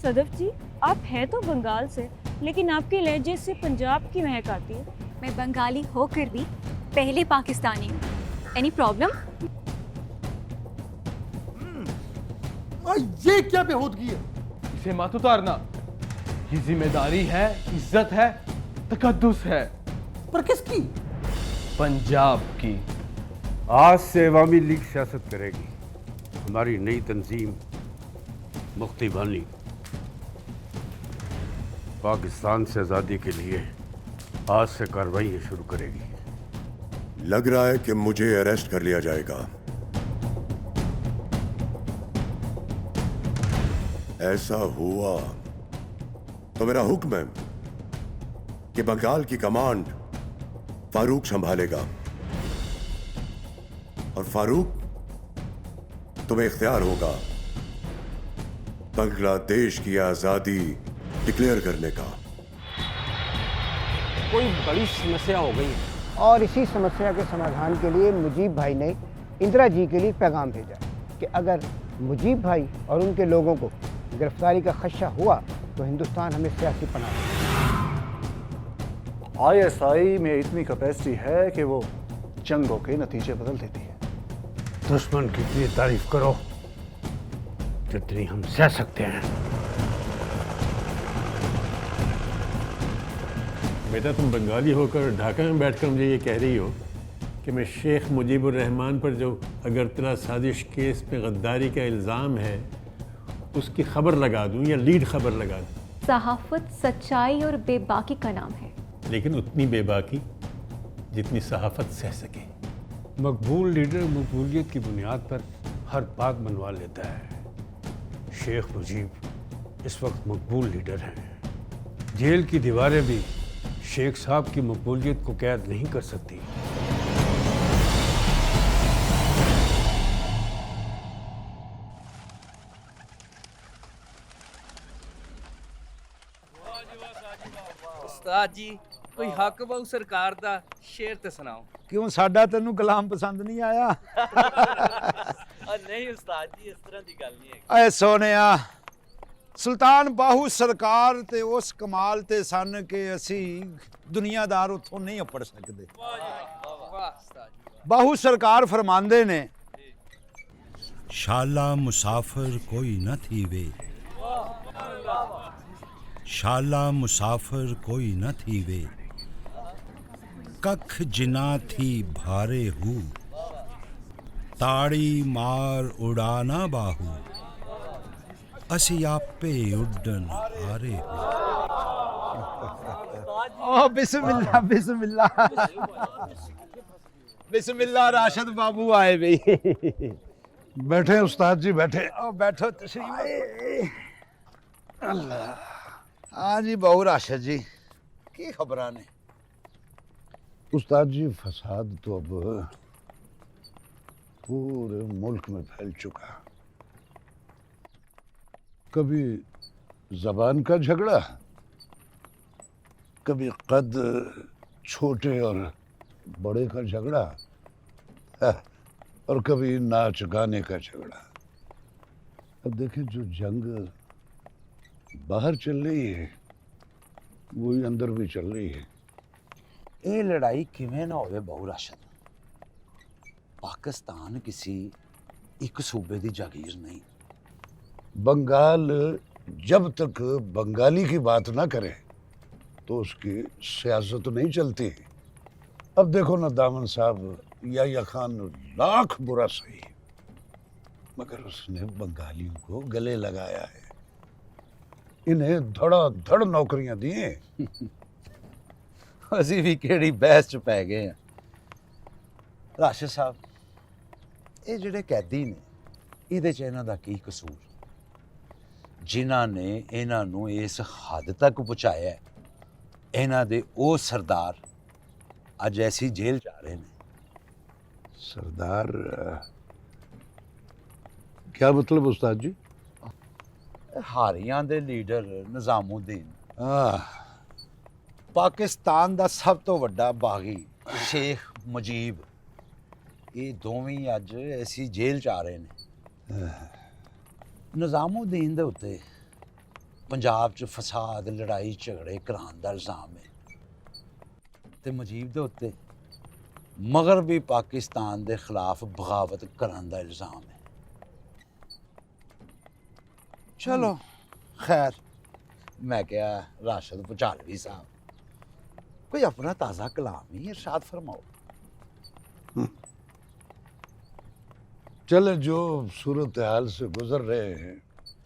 सदफ जी, आप हैं तो बंगाल से, लेकिन आपके लहजे से पंजाब की महक आती है। मैं बंगाली होकर भी पहले पाकिस्तानी हूँ। Any problem? ये क्या बेहूदगी है? इसे मत उतारना। ये जिम्मेदारी है, इज्जत है, तकद्दुस है। पर किसकी? पंजाब की। आज से अवामी लीग सियासत करेगी। हमारी नई तंजीम मुफ्ती बानी पाकिस्तान से आज़ादी के लिए आज से कार्रवाई शुरू करेगी। लग रहा है कि मुझे अरेस्ट कर लिया जाएगा। ऐसा हुआ तो मेरा हुक्म है कि बंगाल की कमांड फारूक संभालेगा, और फारूक तुम्हें इख्तियार होगा बांग्लादेश की आजादी डिक्लेयर करने का। कोई बड़ी समस्या हो गई है और इसी समस्या के समाधान के लिए मुजीब भाई ने इंदिरा जी के लिए पैगाम भेजा कि अगर मुजीब भाई और उनके लोगों को गिरफ्तारी का खदशा हुआ तो हिंदुस्तान हमें सियासी पनाह देगा। आईएसआई में इतनी कैपेसिटी है कि वो जंगों के नतीजे बदल देती है। दुश्मन की इतनी तारीफ करो जितनी हम सह सकते हैं। बेटा, तुम बंगाली होकर ढाका में बैठकर मुझे ये कह रही हो कि मैं शेख मुजीबुर रहमान पर जो अगरतला साजिश केस पे गद्दारी का इल्ज़ाम है उसकी खबर लगा दूं या लीड खबर लगा दूं? सहाफत सच्चाई और बेबाकी का नाम है, लेकिन उतनी बेबाकी जितनी सहाफत सह सके। मकबूल लीडर मकबूलियत की बुनियाद पर हर बात मनवा लेता है। शेख मुजीब इस वक्त मकबूल लीडर हैं। जेल की दीवारें भी शेख साहब की मकबूलियत को कैद नहीं कर सकती। उस्ताद जी, कोई हक बहु सरकार दा शेर ते सुनाओ। क्यों साडा तेनू कलाम पसंद नहीं आया? नहीं उस्ताद जी, इस तरह की गल नहीं है। ऐ सोनिया, सुल्तान बाहू सरकार ते उस कमाल ते सन के असी दुनियादार उथों नहीं अपड़ सकते। बाहू सरकार फरमांदे ने, शाला मुसाफिर कोई न थी वे, शाला मुसाफिर कोई न थी वे, कख जिना थी भारे हूँ, ताड़ी मार उड़ाना बाहू, असी आपे उड्डन हारे हूँ। ओ बिस्मिल्लाह बिस्मिल्लाह बिस्मिल्लाह, राशिद बाबू आए भाई। बैठे उस्ताद जी, बैठे। ओ बैठो तशरीफ। अल्लाह। हाँ जी बहु राशिद जी, की खबरां ने? उस्ताद जी, फसाद तो अब पूरे मुल्क में फैल चुका। कभी जबान का झगड़ा, कभी कद छोटे और बड़े का झगड़ा, और कभी नाच गाने का झगड़ा। अब देखें, जो जंग बाहर चल रही है वही अंदर भी चल रही है। ये लड़ाई किवें ना होवे बहु राशिद। पाकिस्तान किसी एक सूबे की जागीर नहीं। बंगाल जब तक बंगाली की बात ना करे तो उसकी सियासत नहीं चलती। अब देखो ना, दामन साहब या खान लाख बुरा सही, मगर उसने बंगालियों को गले लगाया है। इन्हें धड़ाधड़ नौकरियां दी हैं। असी भी केड़ी बहस च पै गए हैं। राशिद साहब, ये जिहड़े कैदी ने, इहदे च इन्हां दा की कसूर? जिन्हां ने इन्हां नूं इस हद तक पहुंचाया है, इन्हां दे ओ सरदार अज ऐसी जेल जा रहे हैं। सरदार क्या मतलब उस्ताद जी? हारियां दे लीडर निजामुद्दीन, पाकिस्तान दा सब तो वड्डा बागी शेख मुजीब, ये दोवें अज ऐसी जेल च आ रहे हैं। निजामुद्दीन दे उत्ते पंजाब च फसाद लड़ाई झगड़े कराने का इल्ज़ाम है ते मुजीब दे उत्ते मगरबी पाकिस्तान के खिलाफ बगावत कराने का इल्ज़ाम है। चलो खैर, मैं क्या राशिद भुचालवी साहब कोई अपना ताज़ा कलाम ही इरशाद फरमाओ। चले जो सूरत हाल से गुजर रहे हैं,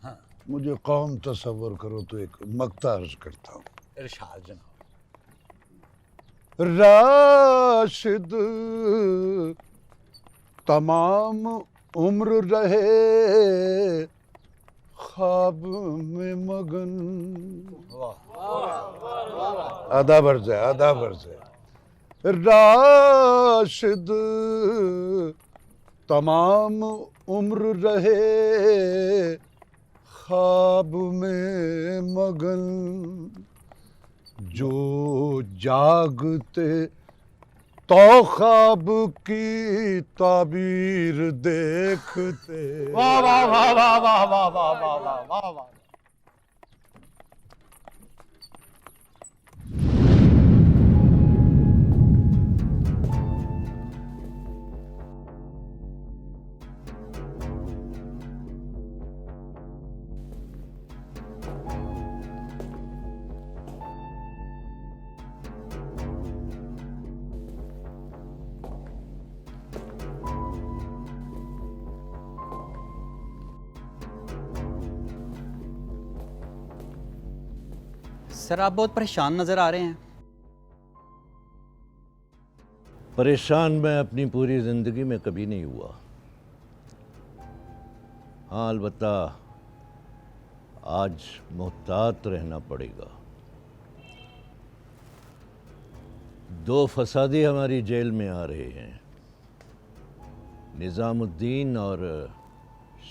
हाँ, मुझे कौम तसव्वुर करो तो एक मक्ता अर्ज करता हूँ। इरशाद जनाब। राशिद तमाम उम्र रहे ख्वाब में मगन। आधा बर्ज है, आधा बर्ज है। राशिद तमाम उम्र रहे ख्वाब में मगन, जो जागते तो ख्वाब की ताबीर देखते। वाह वाह वाह वाह वाह वाह वाह वाह वाह वाह वाह। सर आप बहुत परेशान नज़र आ रहे हैं। परेशान मैं अपनी पूरी ज़िंदगी में कभी नहीं हुआ। हाँ, अलबत्ता आज मुहतात रहना पड़ेगा। 2 फसादी हमारी जेल में आ रहे हैं, निज़ामुद्दीन और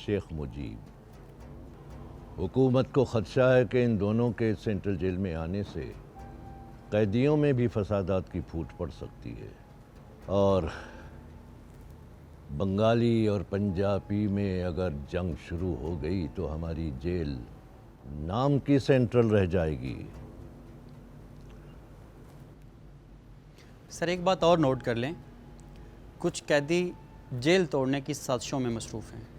शेख मुजीब। हुकूमत को ख़दशा है कि इन दोनों के सेंट्रल जेल में आने से कैदियों में भी फसादात की फूट पड़ सकती है, और बंगाली और पंजाबी में अगर जंग शुरू हो गई तो हमारी जेल नाम की सेंट्रल रह जाएगी। सर एक बात और नोट कर लें, कुछ कैदी जेल तोड़ने की साजिशों में मसरूफ़ हैं।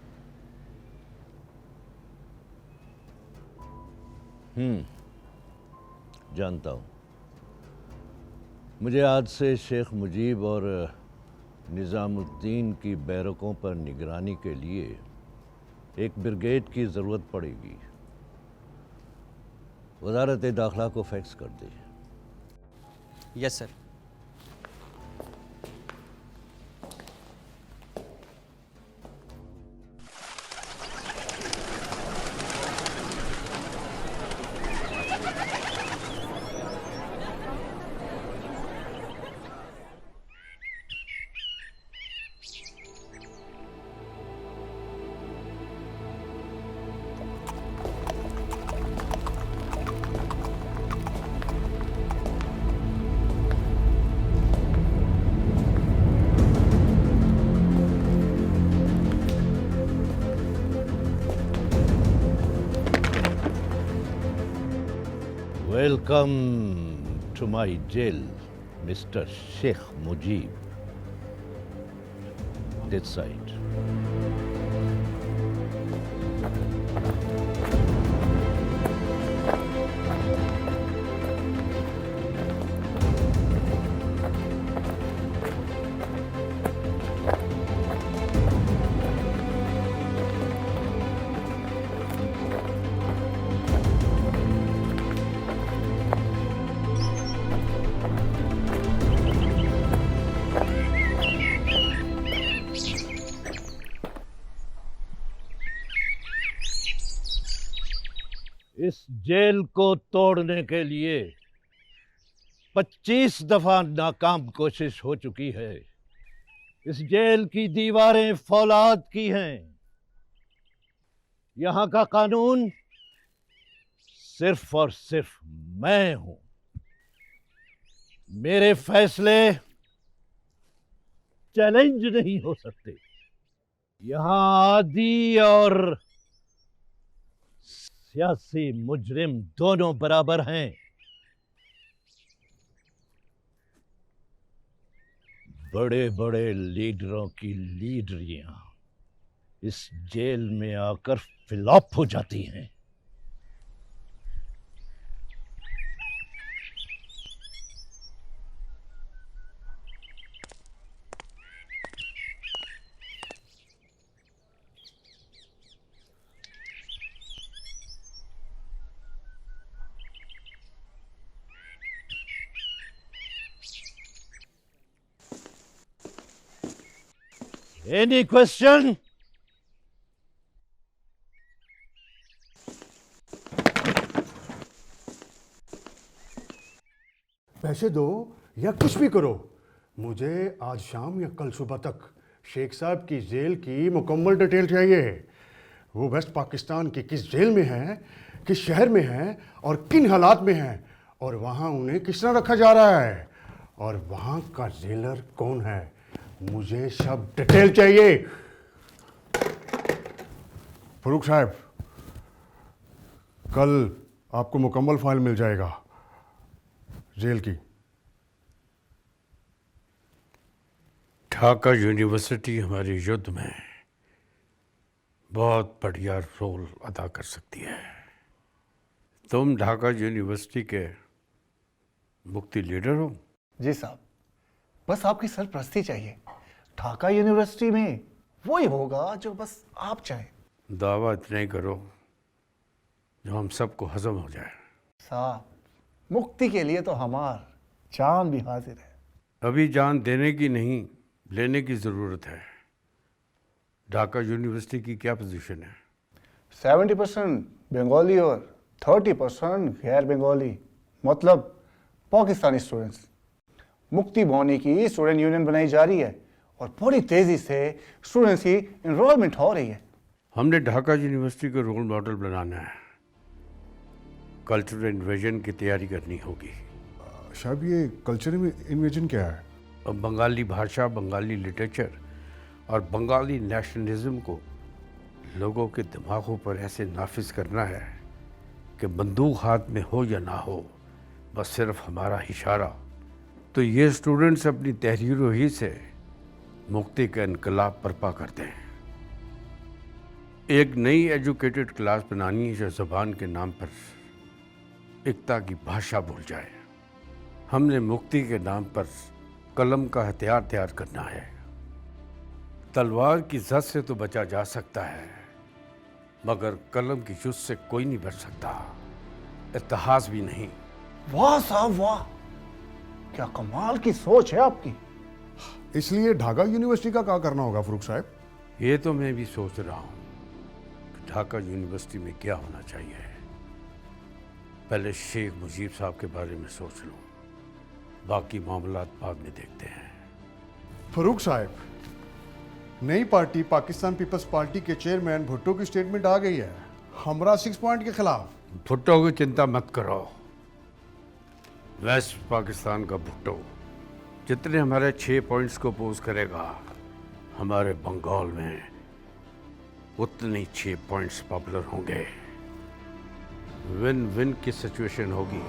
जानता हूँ। मुझे आज से शेख मुजीब और निज़ामुद्दीन की बैरकों पर निगरानी के लिए एक ब्रिगेड की ज़रूरत पड़ेगी। वज़ारत दाखिला को फैक्स कर दे। Yes sir. Welcome to my jail, Mr. Sheikh Mujib. This side. इस जेल को तोड़ने के लिए 25 दफा नाकाम कोशिश हो चुकी है। इस जेल की दीवारें फौलाद की हैं। यहां का कानून सिर्फ और सिर्फ मैं हूं। मेरे फैसले चैलेंज नहीं हो सकते। यहां आदी और सियासी मुजरिम दोनों बराबर हैं। बड़े बड़े लीडरों की लीडरियां इस जेल में आकर फ्लॉप हो जाती हैं। Any question? पैसे दो या कुछ भी करो, मुझे आज शाम या कल सुबह तक शेख साहब की जेल की मुकम्मल डिटेल चाहिए। वो वेस्ट पाकिस्तान की किस जेल में है, किस शहर में है और किन हालात में है, और वहाँ उन्हें किस तरह रखा जा रहा है, और वहाँ का जेलर कौन है। मुझे सब डिटेल चाहिए। फरूक साहब, कल आपको मुकम्मल फाइल मिल जाएगा जेल की। ढाका यूनिवर्सिटी हमारे युद्ध में बहुत बढ़िया रोल अदा कर सकती है। तुम ढाका यूनिवर्सिटी के मुक्ति लीडर हो? जी साहब, बस आपकी सरपरस्ती चाहिए। ढाका यूनिवर्सिटी में वही होगा जो बस आप चाहें। दावा इतना ही करो जो हम सबको हजम हो जाए। साहब, मुक्ति के लिए तो हमार जान भी हाजिर है। अभी जान देने की नहीं, लेने की ज़रूरत है। ढाका यूनिवर्सिटी की क्या पोजीशन है? 70% बंगाली और 30% गैर बंगाली, मतलब पाकिस्तानी स्टूडेंट्स। मुक्ति भवनी की स्टूडेंट यूनियन बनाई जा रही है और बड़ी तेज़ी से स्टूडेंट्स की इनरोलमेंट हो रही है। हमने ढाका यूनिवर्सिटी को रोल मॉडल बनाना है। कल्चरल इन्वेजन की तैयारी करनी होगी। साहब, ये कल्चरल इन्वेजन क्या है? अब बंगाली भाषा, बंगाली लिटरेचर और बंगाली नेशनलिज्म को लोगों के दिमागों पर ऐसे नाफिज करना है कि बंदूक हाथ में हो या ना हो, बस सिर्फ हमारा इशारा। तो ये स्टूडेंट्स अपनी तहरीरों ही से मुक्ति का इनकलाब बर्पा करते हैं। एक नई एजुकेटेड क्लास बनानी है जो ज़बान के नाम पर एकता की भाषा भूल जाए। हमने मुक्ति के नाम पर कलम का हथियार तैयार करना है। तलवार की जद से तो बचा जा सकता है, मगर कलम की जुज से कोई नहीं बच सकता, इतिहास भी नहीं। वाह साहब वाह, क्या कमाल की सोच है आपकी। इसलिए ढाका यूनिवर्सिटी का क्या करना होगा फरूक साहब? ये तो मैं भी सोच रहा हूँ कि ढाका यूनिवर्सिटी में क्या होना चाहिए। पहले शेख मुजीब साहब के बारे में सोच लूँ, बाकी मामलात बाद में देखते हैं। फरूक साहब, नई पार्टी पाकिस्तान पीपल्स पार्टी के चेयरमैन भुट्टो की स्टेटमेंट आ गई है हमरा 6 पॉइंट के खिलाफ। भुट्टो की चिंता मत करो। वेस्ट पाकिस्तान का भुट्टो जितने हमारे 6 पॉइंट्स को अपोज करेगा, हमारे बंगाल में उतने 6 पॉइंट्स पॉपुलर होंगे। विन विन की सिचुएशन होगी।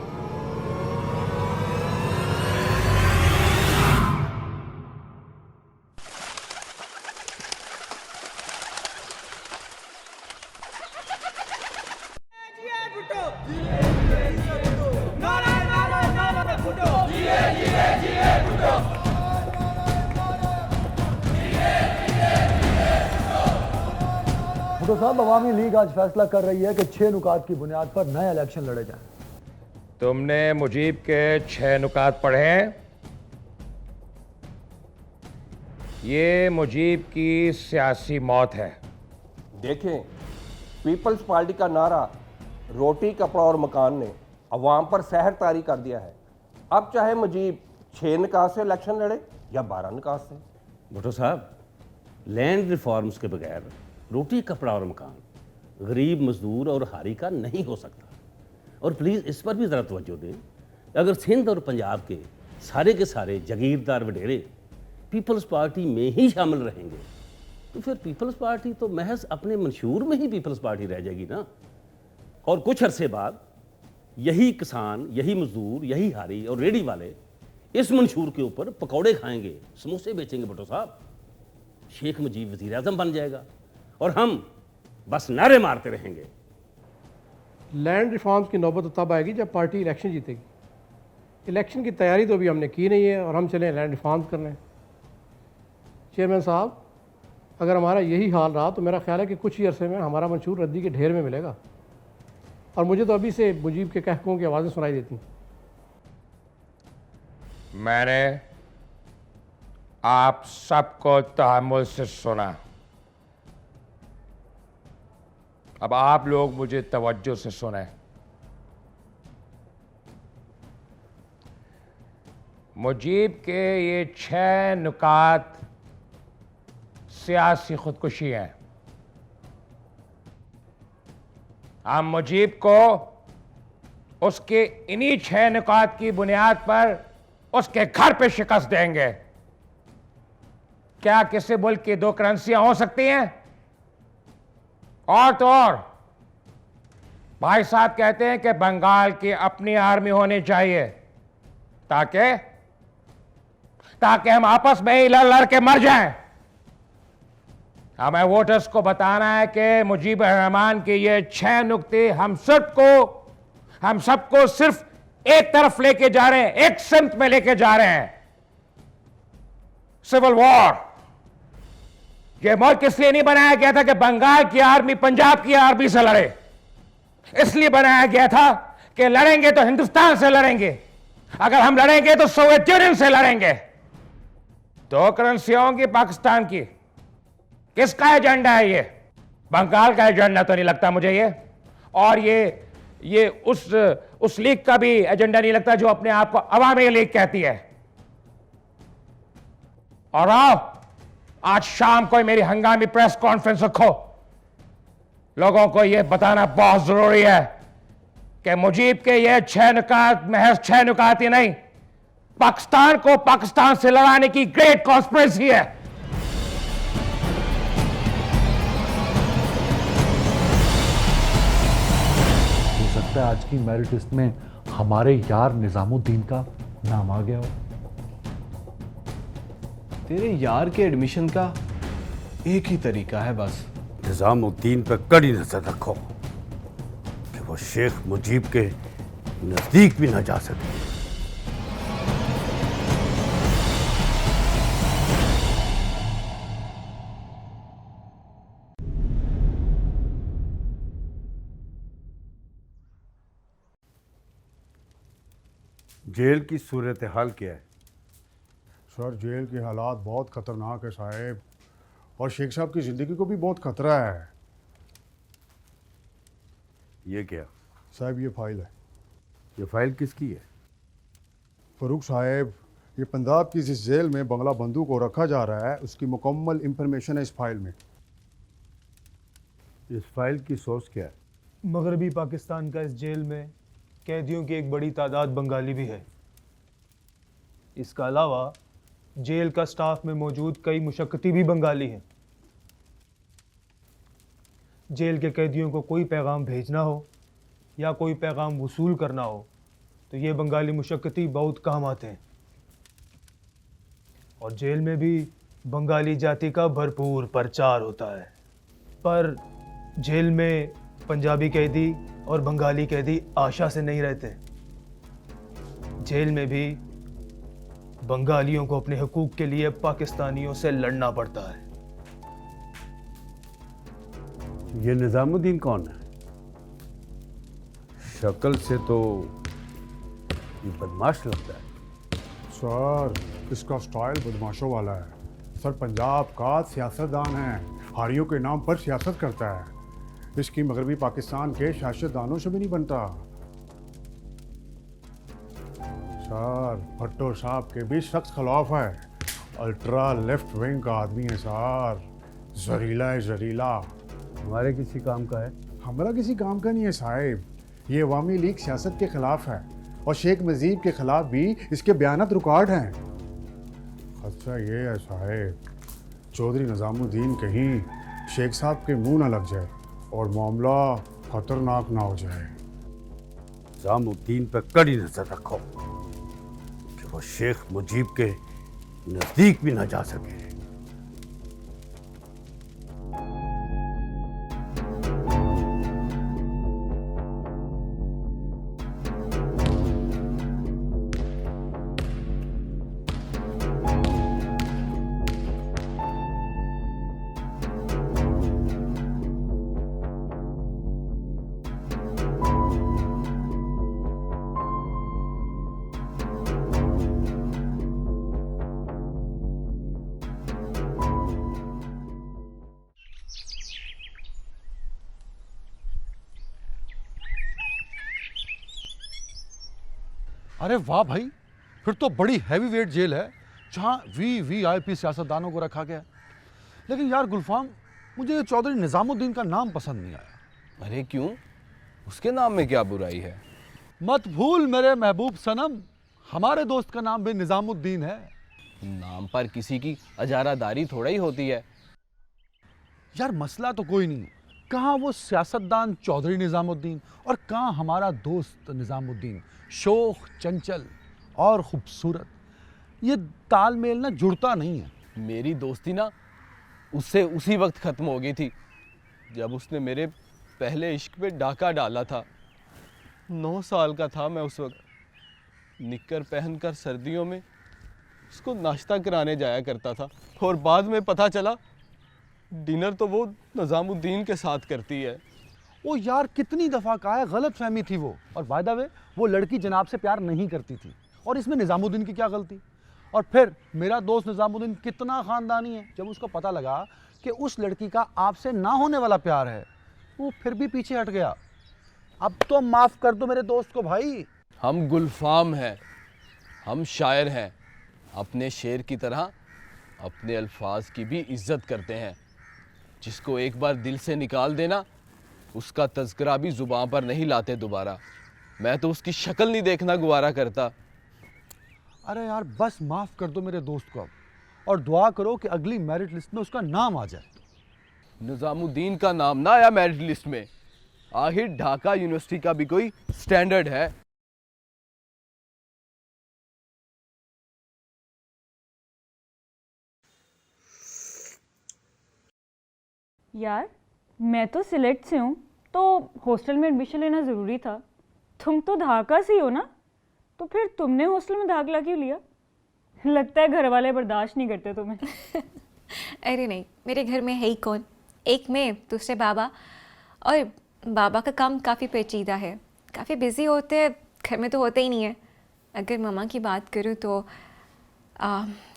भुट्टो साहब, अवामी लीग आज फैसला कर रही है कि 6 नुकात की बुनियाद पर नए इलेक्शन लड़े जाएं। तुमने मुजीब के 6 नुकात पढ़े हैं? ये मुजीब की सियासी मौत है। देखें, पीपल्स पार्टी का नारा रोटी कपड़ा और मकान ने अवाम पर सहर तारी कर दिया है। अब चाहे मुजीब 6 निकात से इलेक्शन लड़े या 12 निकात से। भुट्टो साहब, लैंड रिफॉर्म्स के बगैर रोटी कपड़ा और मकान गरीब मजदूर और हारी का नहीं हो सकता। और प्लीज़ इस पर भी ज़रा तवज्जो दें, अगर सिंध और पंजाब के सारे जागीरदार वडेरे पीपल्स पार्टी में ही शामिल रहेंगे तो फिर पीपल्स पार्टी तो महज अपने मंशूर में ही पीपल्स पार्टी रह जाएगी ना। और कुछ अरसे बाद यही किसान, यही मजदूर, यही हारी और रेडी वाले इस मंशूर के ऊपर पकौड़े खाएंगे, समोसे बेचेंगे। भुट्टो साहब, शेख मुजीब वजीर आजम बन जाएगा और हम बस नारे मारते रहेंगे। लैंड रिफॉर्म्स की नौबत तो तब आएगी जब पार्टी इलेक्शन जीतेगी। इलेक्शन की तैयारी तो अभी हमने की नहीं है और हम चले लैंड रिफॉर्म्स करने। चेयरमैन साहब, अगर हमारा यही हाल रहा तो मेरा ख्याल है कि कुछ ही अरसे में हमारा मंशूर रद्दी के ढेर में मिलेगा। और मुझे तो अभी से मुजीब के कहकों की आवाज़ें सुनाई देती। मैंने आप सबको तहम्मुल से सुना। अब आप लोग मुझे तवज्जो से सुने। मुजीब के ये 6 नुकात सियासी खुदकुशी हैं। हम मुजीब को उसके इन्हीं 6 नुकात की बुनियाद पर उसके घर पे शिकस्त देंगे। क्या किसी मुल्क की 2 करेंसियां हो सकती हैं? और तो और भाई साहब कहते हैं कि बंगाल की अपनी आर्मी होनी चाहिए ताकि हम आपस में ही लड़ के मर जाएं। हमें वोटर्स को बताना है कि मुजीब रहमान के ये 6 नुक्ते हम सबको सिर्फ एक तरफ लेके जा रहे हैं, एक सिमत में लेके जा रहे हैं, सिविल वॉर। ये मुल्क इसलिए नहीं बनाया गया था कि बंगाल की आर्मी पंजाब की आर्मी से लड़े। इसलिए बनाया गया था कि लड़ेंगे तो हिंदुस्तान से लड़ेंगे, अगर हम लड़ेंगे तो सोवियत यूनियन से लड़ेंगे। 2 करेंसियां होंगी पाकिस्तान की। किसका एजेंडा है ये? बंगाल का एजेंडा तो नहीं लगता मुझे ये। और ये उस लीग का भी एजेंडा नहीं लगता जो अपने आप को अवामी लीग कहती है। और आओ, आज शाम को मेरी हंगामी प्रेस कॉन्फ्रेंस रखो। लोगों को यह बताना बहुत जरूरी है कि मुजीब के ये 6 नुकात महज 6 नुकात ही नहीं, पाकिस्तान को पाकिस्तान से लड़ाने की ग्रेट कॉन्स्पिरेसी है। हो सकता है आज की मेरिट लिस्ट में हमारे यार निजामुद्दीन का नाम आ गया हो। तेरे यार के एडमिशन का एक ही तरीका है बस। निजामुद्दीन पर कड़ी नजर रखो कि वो शेख मुजीब के नजदीक भी ना जा सके। जेल की सूरत हाल क्या है? सर, जेल के हालात बहुत ख़तरनाक है साहब, और शेख साहब की ज़िंदगी को भी बहुत ख़तरा है। ये क्या? साहब, ये फाइल है। ये फाइल किसकी है? फ़रूक साहब, ये पंजाब की जिस जेल में बंगला बंधु को रखा जा रहा है उसकी मुकम्मल इंफॉर्मेशन है इस फाइल में। इस फाइल की सोर्स क्या है? मगरबी पाकिस्तान का इस जेल में कैदियों की एक बड़ी तादाद बंगाली भी है। इसका अलावा जेल का स्टाफ में मौजूद कई मुशक्कती भी बंगाली हैं। जेल के कैदियों को कोई पैगाम भेजना हो या कोई पैगाम वसूल करना हो तो ये बंगाली मुशक्कती बहुत काम आते हैं। और जेल में भी बंगाली जाति का भरपूर प्रचार होता है। पर जेल में पंजाबी कैदी और बंगाली कैदी आशा से नहीं रहते। जेल में भी बंगालियों को अपने हकूक के लिए पाकिस्तानियों से लड़ना पड़ता है। ये निजामुद्दीन कौन है? शक्ल से तो ये बदमाश लगता है। सर, इसका स्टाइल बदमाशों वाला है। सर, पंजाब का सियासतदान है, हारियों के नाम पर सियासत करता है। इसकी मगरबी पाकिस्तान के सियासतदानों से भी नहीं बनता। सर, भट्टो साहब के भी सख्त खिलाफ है। अल्ट्रा लेफ्ट विंग का आदमी है सर, जहरीला है जहरीला। हमारे किसी काम का है? हमारा किसी काम का नहीं है साहिब। ये अवामी लीग सियासत के खिलाफ है और शेख मुजीब के खिलाफ भी इसके बयानात रिकॉर्ड हैं। अच्छा ये है साहिब, चौधरी निजामुद्दीन कहीं शेख साहब के मुंह ना लग जाए और मामला खतरनाक ना हो जाए। निज़ामुद्दीन पर कड़ी नजर रखो कि वो शेख मुजीब के नजदीक भी ना जा सके। अरे वाह भाई, फिर तो बड़ी हैवी वेट जेल है जहाँ वीआईपी सियासतदानों को रखा गया है। लेकिन यार गुलफाम, मुझे चौधरी निजामुद्दीन का नाम पसंद नहीं आया। अरे क्यों? उसके नाम में क्या बुराई है? मत भूल मेरे महबूब सनम, हमारे दोस्त का नाम भी निजामुद्दीन है। नाम पर किसी की अजारादारी थोड़ा ही होती है। यार मसला तो कोई नहीं, कहाँ वो सियासतदान चौधरी निजामुद्दीन और कहाँ हमारा दोस्त निजामुद्दीन, शोख, चंचल और खूबसूरत। ये तालमेल ना जुड़ता नहीं है। मेरी दोस्ती ना उससे उसी वक्त खत्म हो गई थी जब उसने मेरे पहले इश्क पे डाका डाला था। 9 साल का था मैं उस वक्त। निक्कर पहनकर सर्दियों में उसको नाश्ता कराने जाया करता था और बाद में पता चला डिनर तो वो निजामुद्दीन के साथ करती है। ओ यार, कितनी दफ़ा कहा है, गलत फहमी थी वो। और बाय द वे, वो लड़की जनाब से प्यार नहीं करती थी और इसमें निजामुद्दीन की क्या गलती। और फिर मेरा दोस्त निजामुद्दीन कितना ख़ानदानी है, जब उसको पता लगा कि उस लड़की का आपसे ना होने वाला प्यार है, वो फिर भी पीछे हट गया। अब तो माफ़ कर दो मेरे दोस्त को भाई। हम गुलफाम हैं, हम शायर हैं। अपने शेर की तरह अपने अल्फाज की भी इज्जत करते हैं। जिसको एक बार दिल से निकाल देना, उसका तज़किरा भी ज़ुबान पर नहीं लाते दोबारा। मैं तो उसकी शक्ल नहीं देखना गवारा करता। अरे यार बस माफ़ कर दो मेरे दोस्त को अब, और दुआ करो कि अगली मेरिट लिस्ट में उसका नाम आ जाए। निज़ामुद्दीन का नाम ना आया मेरिट लिस्ट में। आखिर ढाका यूनिवर्सिटी का भी कोई स्टैंडर्ड है। यार मैं तो सिलेट से हूँ, तो हॉस्टल में एडमिशन लेना ज़रूरी था। तुम तो ढाका से ही हो ना, तो फिर तुमने हॉस्टल में दाखिला क्यों लिया? लगता है घर वाले बर्दाश्त नहीं करते तुम्हें। अरे नहीं, मेरे घर में है ही कौन, एक मैं, दूसरे बाबा। और बाबा का काम काफ़ी पेचीदा है, काफ़ी बिजी होते हैं, घर में तो होते ही नहीं है। अगर मम्मा की बात करूँ तो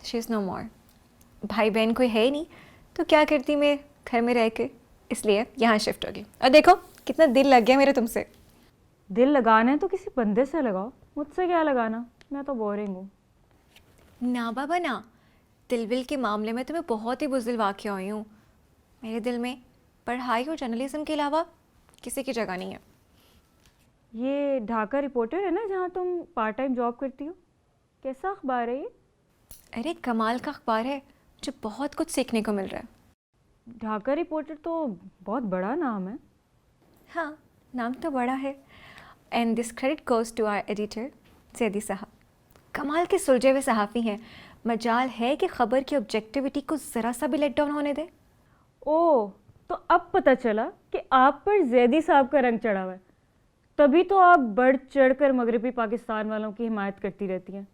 शी इज़ नो मोर। भाई बहन कोई है ही नहीं, तो क्या करती मैं घर में रह के, इसलिए यहाँ शिफ्ट हो गई। और देखो कितना दिल लग गया मेरे तुमसे। दिल लगाना है तो किसी बंदे से लगाओ, मुझसे क्या लगाना, मैं तो बोरिंग हूँ। ना बाबा ना, दिलविल के मामले में तो मैं बहुत ही बुज़दिल वाक़या हुई हूँ। मेरे दिल में पढ़ाई और जर्नलिज्म के अलावा किसी की जगह नहीं है। ये ढाका रिपोर्टर है ना जहाँ तुम पार्ट टाइम जॉब करती हो? कैसा अखबार है ये? अरे कमाल का अखबार है, जो बहुत कुछ सीखने को मिल रहा है। ढाका रिपोर्टर तो बहुत बड़ा नाम है। हाँ, नाम तो बड़ा है। And this credit goes to our editor Zaidi साहब। कमाल के सुलझे हुए सहाफ़ी हैं। मजाल है कि ख़बर की ऑब्जेक्टिविटी को ज़रा सा भी लेट डाउन होने दे। ओह, तो अब पता चला कि आप पर ज़ैदी साहब का रंग चढ़ा हुआ है, तभी तो आप बढ़ चढ़ कर मगरबी पाकिस्तान वालों की हिमायत करती रहती हैं।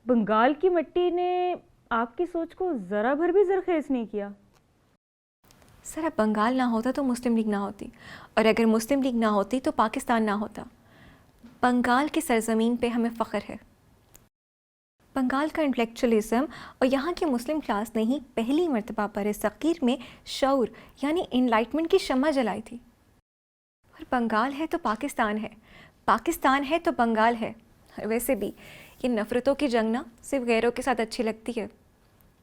बंगाल की मिट्टी ने आपकी सोच को ज़रा भर भी ज़रखेज़ नहीं किया। सर, बंगाल ना होता तो मुस्लिम लीग ना होती, और अगर मुस्लिम लीग ना होती तो पाकिस्तान ना होता। बंगाल की सरजमीन पे हमें फ़ख्र है। बंगाल का इंटेलेक्चुअलिज़म और यहाँ की मुस्लिम क्लास ने ही पहली मर्तबा बरसग़ीर में शऊर यानी इनलाइटमेंट की शम्मा जलाई थी। और बंगाल है तो पाकिस्तान है, पाकिस्तान है तो बंगाल है। और वैसे भी ये नफ़रतों की जंग ना सिर्फ गैरों के साथ अच्छी लगती है,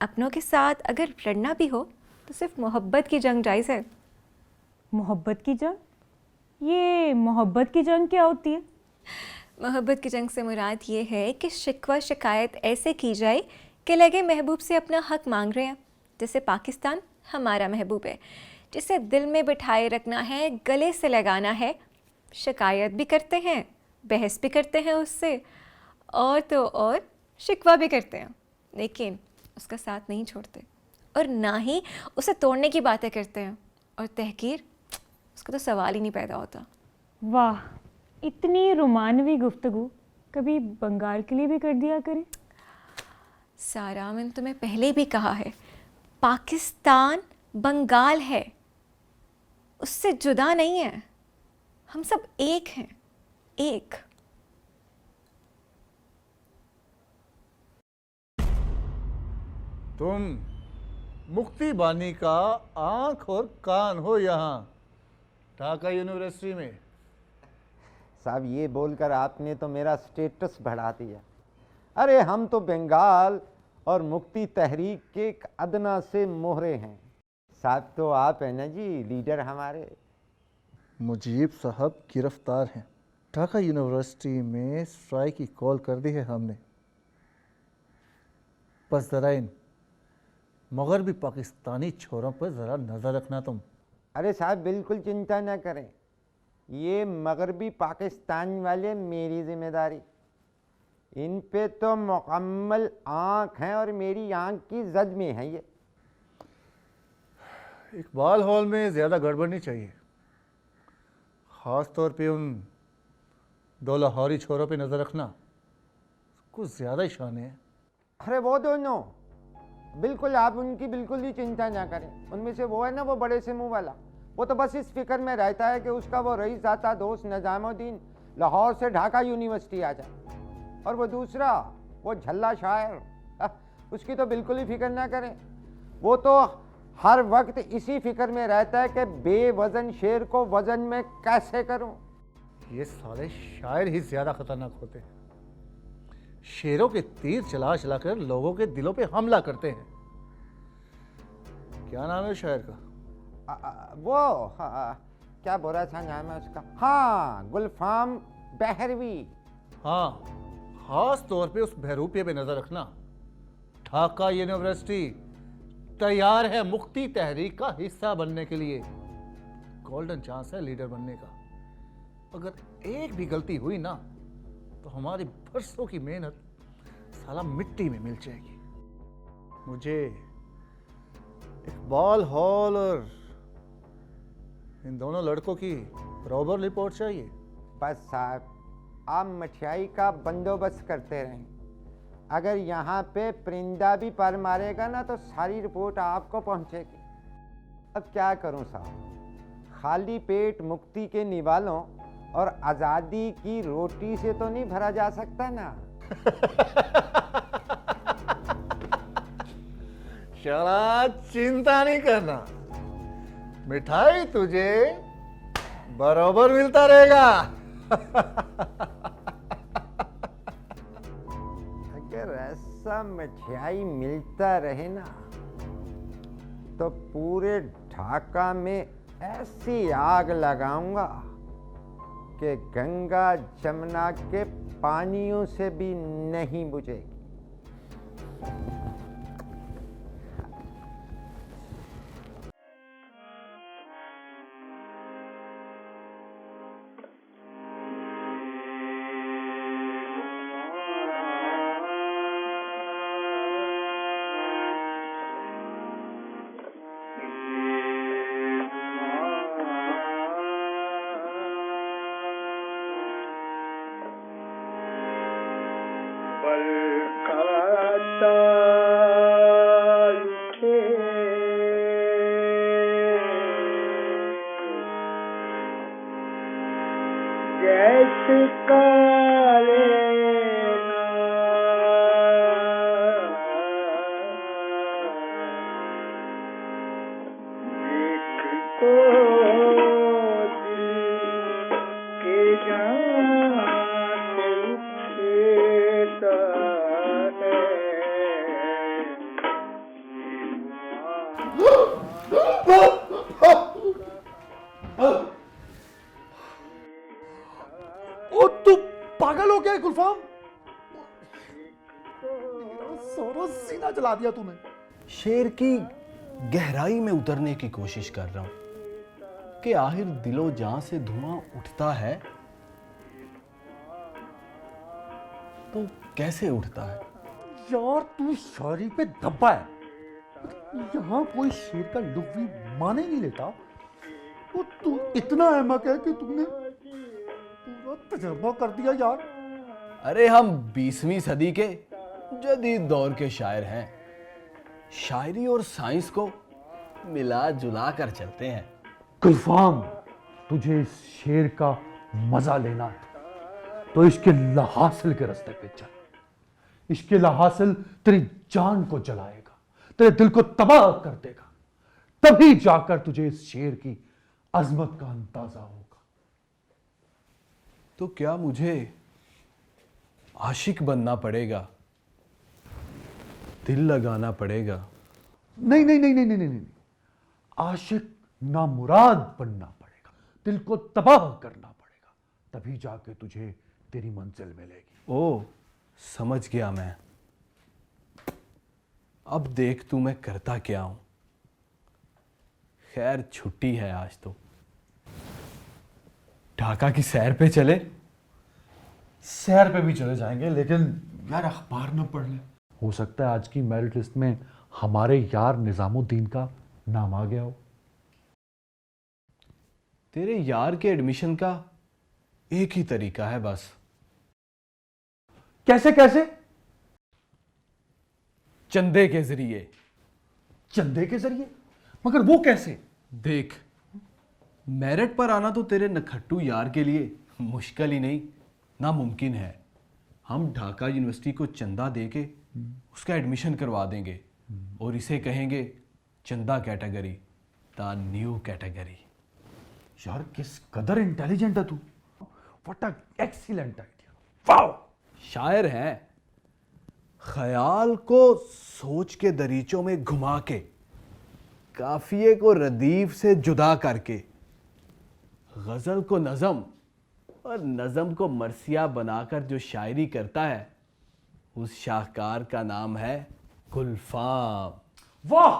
अपनों के साथ अगर लड़ना भी हो तो सिर्फ मोहब्बत की जंग जायज़ है। मोहब्बत की जंग? ये मोहब्बत की जंग क्या होती है? मोहब्बत की जंग से मुराद ये है कि शिकवा शिकायत ऐसे की जाए कि लगे महबूब से अपना हक मांग रहे हैं, जैसे पाकिस्तान हमारा महबूब है, जिसे दिल में बिठाए रखना है, गले से लगाना है। शिकायत भी करते हैं, बहस भी करते हैं उससे, और तो और शिकवा भी करते हैं, लेकिन उसका साथ नहीं छोड़ते और ना ही उसे तोड़ने की बातें करते हैं। और तहकीर, उसका तो सवाल ही नहीं पैदा होता। वाह, इतनी रोमानवी गुफ्तगू कभी बंगाल के लिए भी कर दिया करें। सारा, मैंने तुम्हें पहले भी कहा है, पाकिस्तान बंगाल है, उससे जुदा नहीं है। हम सब एक हैं, एक। तुम मुक्ति बानी का आंख और कान हो यहाँ ढाका यूनिवर्सिटी में। साहब, ये बोलकर आपने तो मेरा स्टेटस बढ़ा दिया। अरे हम तो बंगाल और मुक्ति तहरीक के एक अदना से मोहरे हैं। साहब तो आप हैं ना जी, लीडर हमारे। मुजीब साहब गिरफ्तार हैं। ढाका यूनिवर्सिटी में स्ट्राइक की कॉल कर दी है हमने। बस ज़रा इन मगरबी पाकिस्तानी छोरों पर ज़रा नज़र रखना तुम। अरे साहब, बिल्कुल चिंता ना करें, ये मगरबी पाकिस्तान वाले मेरी जिम्मेदारी। इन पे तो मुकम्मल आँख है और मेरी आँख की जद में है ये। इकबाल हॉल में ज़्यादा गड़बड़ नहीं चाहिए, ख़ास तौर पे उन दो लाहौरी छोरों पे नज़र रखना, कुछ ज़्यादा ही शान है। अरे वो दोनों, बिल्कुल आप उनकी बिल्कुल भी चिंता ना करें। उनमें से वो है ना, वो बड़े से मुंह वाला, वो तो बस इस फिक्र में रहता है कि उसका वो रईस ज़ाता दोस्त निज़ामुद्दीन लाहौर से ढाका यूनिवर्सिटी आ जाए। और वो दूसरा, वो झल्ला शायर, उसकी तो बिल्कुल ही फिक्र ना करें। वो तो हर वक्त इसी फिक्र में रहता है कि बेवज़न शेर को वज़न में कैसे करूं। ये सारे शायर ही ज़्यादा ख़तरनाक होते हैं। शेरों के तीर चला चला कर लोगों के दिलों पे हमला करते हैं। क्या नाम है शायर का? क्या बुरा सा नाम है उसका, हाँ, गुलफाम बहरवी। हाँ, खास तौर पे उस बहरूपिये पे नजर रखना। ढाका यूनिवर्सिटी तैयार है मुक्ति तहरीक का हिस्सा बनने के लिए। गोल्डन चांस है लीडर बनने का। अगर एक भी गलती हुई ना तो हमारी बरसों की मेहनत साला मिट्टी में मिल जाएगी। मुझे इकबाल हॉल और इन दोनों लड़कों की बराबर रिपोर्ट चाहिए। बस साहब, आप मठियाई का बंदोबस्त करते रहें। अगर यहाँ पे परिंदा भी पर मारेगा ना तो सारी रिपोर्ट आपको पहुँचेगी। अब क्या करूँ साहब, खाली पेट मुक्ति के निवालों और आज़ादी की रोटी से तो नहीं भरा जा सकता ना। चला, चिंता नहीं करना, मिठाई तुझे बराबर मिलता रहेगा। अगर ऐसा मिठाई मिलता रहे ना तो पूरे ढाका में ऐसी आग लगाऊंगा कि गंगा जमुना के पानियों से भी नहीं बुझेगी। ओ तू पागल हो गया है गुलफाम? सोरो सीना जला दिया तूने। शेर की गहराई में उतरने की कोशिश कर रहा हूं। कि आखिर दिलो जान से धुआं उठता है तो कैसे उठता है? यार तू शायरी पे धब्बा है। यहाँ कोई शेर का लुत्फ भी माने नहीं लेता, तो तू इतना अहमक है कि तुमने पूरा तजर्बा कर दिया यार। अरे हम 20वीं सदी के जदीद दौर के शायर हैं। शायरी और साइंस को मिला जुला कर चलते हैं। गुलफाम, तुझे इस शेर का मजा लेना है तो इसके लहासिल के रास्ते पे चल। इसके लहासिल तेरी जान को जलाएगा, तेरे दिल को तबाह कर देगा। तभी जाकर तुझे इस शेर की अजमत का अंदाजा होगा। तो क्या मुझे आशिक बनना पड़ेगा, दिल लगाना पड़ेगा? नहीं नहीं नहीं नहीं नहीं नहीं, आशिक नामुराद बनना पड़ेगा, दिल को तबाह करना पड़ेगा, तभी जाके तुझे तेरी मंजिल मिलेगी। ओ, समझ गया मैं। अब देख तू मैं करता क्या हूं। खैर छुट्टी है आज तो, ढाका की सैर पे चले। सैर पे भी चले जाएंगे, लेकिन यार अखबार न पढ़ ले। हो सकता है आज की मेरिट लिस्ट में हमारे यार निजामुद्दीन का नाम आ गया हो। तेरे यार के एडमिशन का एक ही तरीका है बस। कैसे कैसे? चंदे के जरिए। चंदे के जरिए? मगर वो कैसे? देख, मेरिट पर आना तो तेरे नखट्टू यार के लिए मुश्किल ही नहीं, नामुमकिन है। हम ढाका यूनिवर्सिटी को चंदा देके उसका एडमिशन करवा देंगे और इसे कहेंगे चंदा कैटेगरी, द न्यू कैटेगरी। यार किस कदर इंटेलिजेंट है तू। What a excellent idea. Wow! शायर है। ख्याल को सोच के दरीचों में घुमा के, काफिये को रदीफ से जुदा करके, गजल को नज़म और नज़म को मरसिया बनाकर जो शायरी करता है, उस शाहकार का नाम है गुलफाम। वाह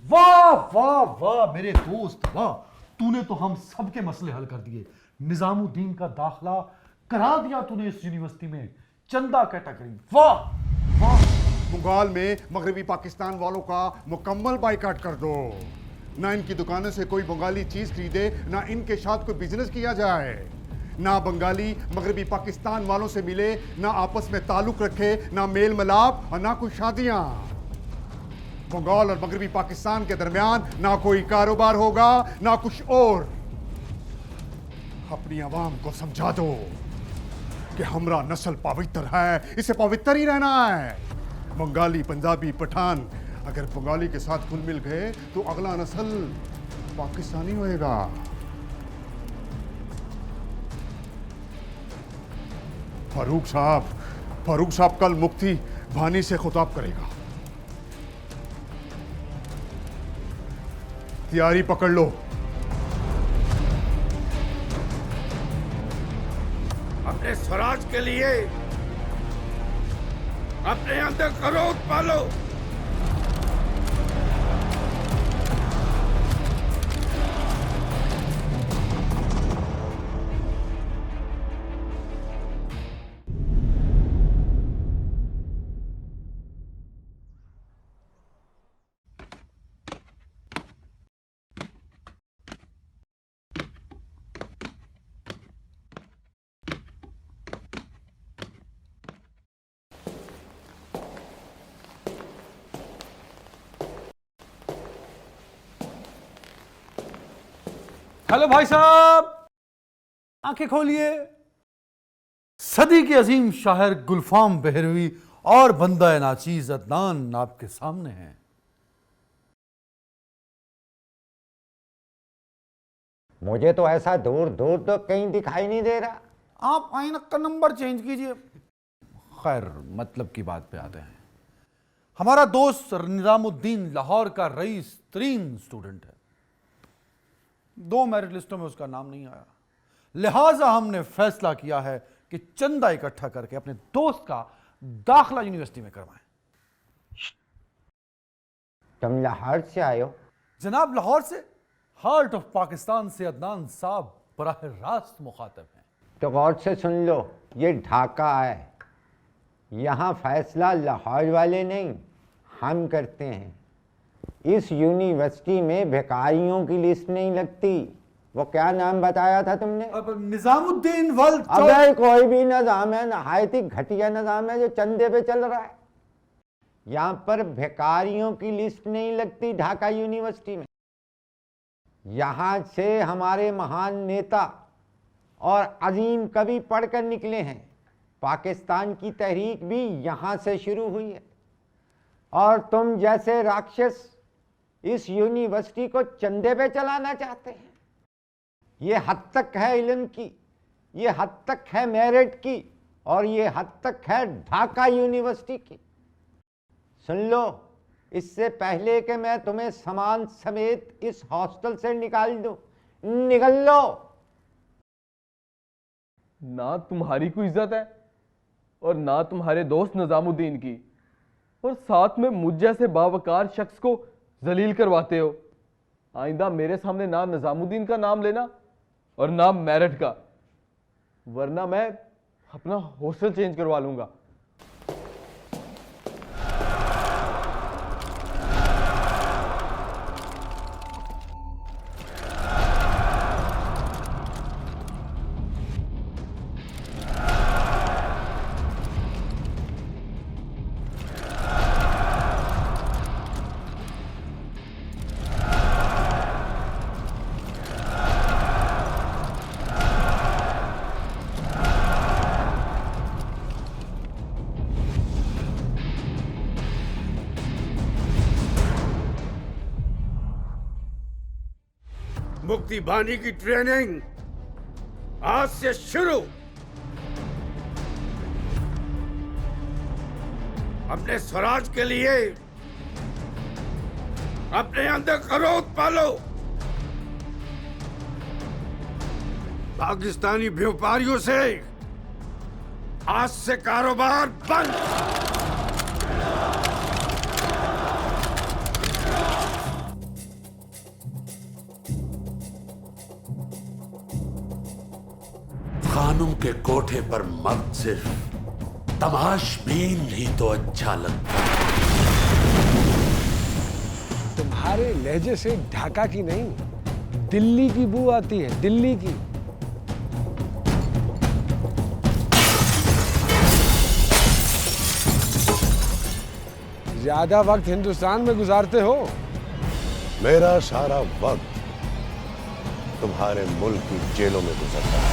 वाह वाह वाह मेरे दोस्त, वाह! तूने तो हम सबके मसले हल कर दिए। निजामुद्दीन का दाखला करा दिया तूने इस यूनिवर्सिटी में, चंदा कैटेगरी। वाह वाह! बंगाल में मगरबी पाकिस्तान वालों का मुकम्मल बाइकाट कर दो। ना इनकी दुकानों से कोई बंगाली चीज खरीदे, ना इनके साथ कोई बिजनेस किया जाए। ना बंगाली मगरबी पाकिस्तान वालों से मिले, ना आपस में ताल्लुक रखे, ना मेल मिलाप और ना कोई शादियां। बंगाल और मगरबी पाकिस्तान के दरमियान ना कोई कारोबार होगा, ना कुछ और। अपनी आवाम को समझा दो कि हमरा नस्ल पवित्र है, इसे पवित्र ही रहना है। बंगाली, पंजाबी, पठान अगर बंगाली के साथ घुल मिल गए तो अगला नस्ल पाकिस्तानी होएगा। फारूक साहब कल मुफ्ती भानी से खुताब करेगा। तैयारी पकड़ लो। अपने स्वराज के लिए अपने अंदर क्रोध पालो। हेलो भाई साहब, आंखें खोलिए। सदी के अजीम शायर गुलफाम बहरवी और बंदा नाचीज अदनान आपके सामने हैं। मुझे तो ऐसा दूर दूर तो कहीं दिखाई नहीं दे रहा। आप आईना का नंबर चेंज कीजिए। खैर, मतलब की बात पे आते हैं। हमारा दोस्त निजामुद्दीन लाहौर का रईस तरीन स्टूडेंट है। 2 मेरिट लिस्टों में उसका नाम नहीं आया, लिहाजा हमने फैसला किया है कि चंदा इकट्ठा करके अपने दोस्त का दाखला यूनिवर्सिटी में करवाएं। तुम लाहौर से आए हो? जनाब, लाहौर से? हार्ट ऑफ पाकिस्तान से अदनान साहब बराह रास्त मुखातब हैं। तो गौर से सुन लो, ये ढाका है, यहाँ फैसला लाहौर वाले नहीं हम करते हैं। इस यूनिवर्सिटी में भिखारियों की लिस्ट नहीं लगती। वो क्या नाम बताया था तुमने? निजामुद्दीन वल्द। अबे कोई भी निजाम है, नहायत ही घटिया निजाम है जो चंदे पे चल रहा है। यहाँ पर भिखारियों की लिस्ट नहीं लगती ढाका यूनिवर्सिटी में। यहाँ से हमारे महान नेता और अजीम कवि पढ़कर निकले हैं। पाकिस्तान की तहरीक भी यहाँ से शुरू हुई है। और तुम जैसे राक्षस इस यूनिवर्सिटी को चंदे पे चलाना चाहते हैं। ये हद तक है इल्म की, ये हद तक है मेरिट की, और ये हद तक है ढाका यूनिवर्सिटी की। सुन लो, इससे पहले कि मैं तुम्हें सामान समेत इस हॉस्टल से निकाल दूं, निकल लो। ना तुम्हारी कोई इज्जत है और ना तुम्हारे दोस्त निजामुद्दीन की, और साथ में मुझ जैसे बावकार शख्स को जलील करवाते हो। आइंदा मेरे सामने ना निजामुद्दीन का नाम लेना और ना मेरिट का, वरना मैं अपना हॉस्टल चेंज करवा लूंगा। मुक्ति बानी की ट्रेनिंग आज से शुरू। अपने स्वराज के लिए अपने अंदर क्रोध पालो। पाकिस्तानी व्यापारियों से आज से कारोबार बंद। खानों के कोठे पर मर्द सिर्फ तमाशबीन ही तो अच्छा लगता है। तुम्हारे लहजे से ढाका की नहीं, दिल्ली की बू आती है, दिल्ली की। ज्यादा वक्त हिंदुस्तान में गुजारते हो। मेरा सारा वक्त तुम्हारे मुल्क की जेलों में गुजरता है।